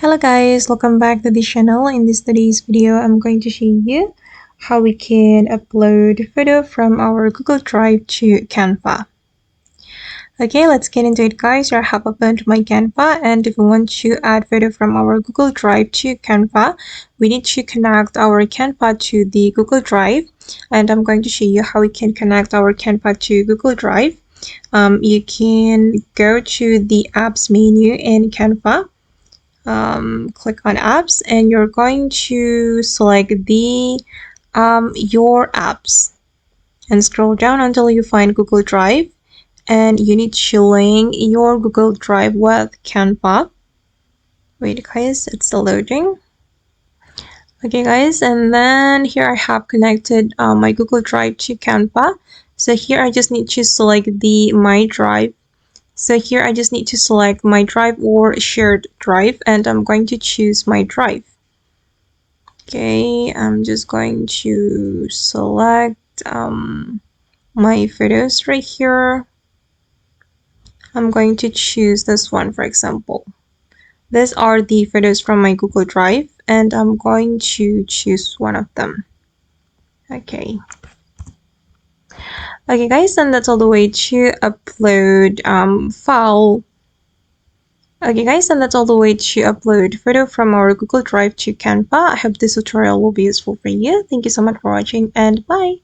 Hello guys, welcome back to the channel. In today's video, I'm going to show you how we can upload photo from our Google Drive to Canva. Okay, let's get into it guys. I have opened my Canva, and if we want to add photo from our Google Drive to Canva, we need to connect our Canva to the Google Drive, and I'm going to show you how we can connect our Canva to Google Drive. You can go to the apps menu in Canva. Click on apps, and you're going to select the your apps and scroll down until you find Google Drive, and you need to link your Google Drive with Canva. Wait guys, it's still loading. Okay guys, and then here I have connected my Google Drive to Canva. So here I just need to select the My Drive. So here I just need to select My Drive or Shared Drive, and I'm going to choose My Drive. Okay, I'm just going to select my photos right here. I'm going to choose this one, for example. These are the photos from my Google Drive, and I'm going to choose one of them. Okay guys, and that's all the way to upload file. Okay guys, and that's all the way to upload photo from our Google Drive to Canva. I hope this tutorial will be useful for you. Thank you so much for watching, and bye.